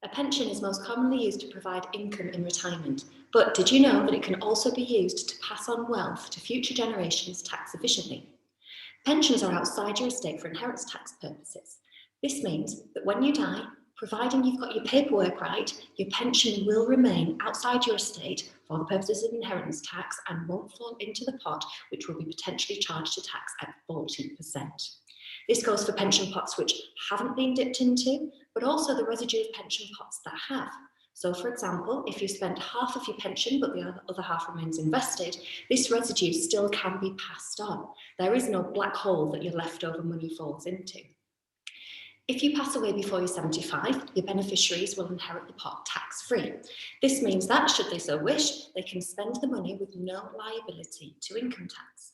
A pension is most commonly used to provide income in retirement, but did you know that it can also be used to pass on wealth to future generations tax efficiently? Pensions are outside your estate for inheritance tax purposes. This means that when you die, providing you've got your paperwork right, your pension will remain outside your estate for the purposes of inheritance tax and won't fall into the pot, which will be potentially charged to tax at 40%. This goes for pension pots which haven't been dipped into, but also the residue of pension pots that have. So for example, if you spent half of your pension but the other half remains invested, this residue still can be passed on. There is no black hole that your leftover money falls into. If you pass away before you're 75, your beneficiaries will inherit the pot tax-free. This means that, should they so wish, they can spend the money with no liability to income tax.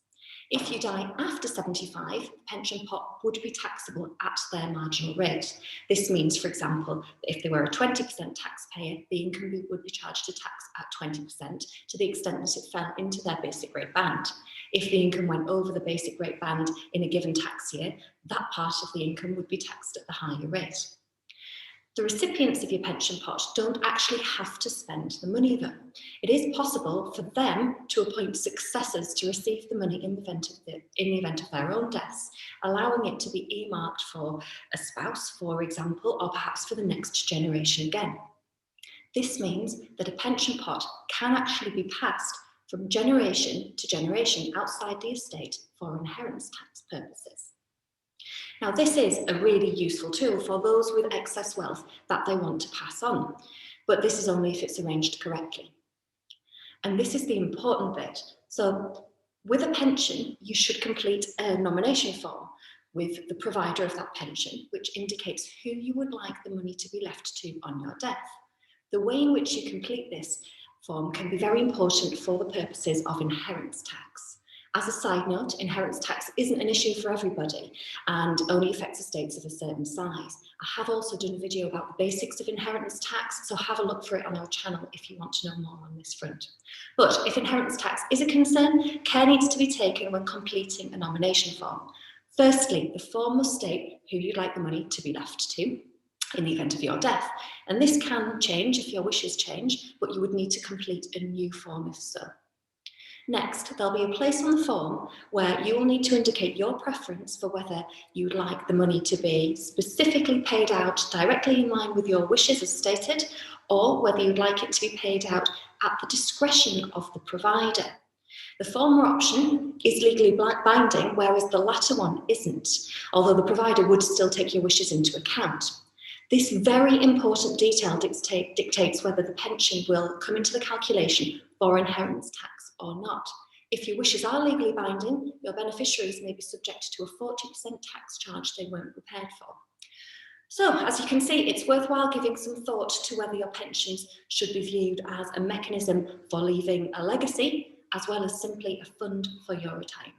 If you die after 75, the pension pot would be taxable at their marginal rate. This means, for example, that if they were a 20% taxpayer, the income would be charged to tax at 20% to the extent that it fell into their basic rate band. If the income went over the basic rate band in a given tax year, that part of the income would be taxed at the higher rate. The recipients of your pension pot don't actually have to spend the money though. It is possible for them to appoint successors to receive the money in the event of their own deaths, allowing it to be earmarked for a spouse, for example, or perhaps for the next generation again. This means that a pension pot can actually be passed from generation to generation outside the estate for inheritance tax purposes. Now, this is a really useful tool for those with excess wealth that they want to pass on, but this is only if it's arranged correctly. And this is the important bit. So with a pension, you should complete a nomination form with the provider of that pension, which indicates who you would like the money to be left to on your death. The way in which you complete this form can be very important for the purposes of inheritance tax. As a side note, inheritance tax isn't an issue for everybody and only affects estates of a certain size. I have also done a video about the basics of inheritance tax, so have a look for it on our channel if you want to know more on this front. But if inheritance tax is a concern, care needs to be taken when completing a nomination form. Firstly, the form must state who you'd like the money to be left to in the event of your death. And this can change if your wishes change, but you would need to complete a new form if so. Next, there'll be a place on the form where you will need to indicate your preference for whether you'd like the money to be specifically paid out directly in line with your wishes as stated, or whether you'd like it to be paid out at the discretion of the provider. The former option is legally binding, whereas the latter one isn't, although the provider would still take your wishes into account. This very important detail dictates whether the pension will come into the calculation for inheritance tax or not. If your wishes are legally binding, your beneficiaries may be subject to a 40% tax charge they weren't prepared for. So, as you can see, it's worthwhile giving some thought to whether your pensions should be viewed as a mechanism for leaving a legacy, as well as simply a fund for your retirement.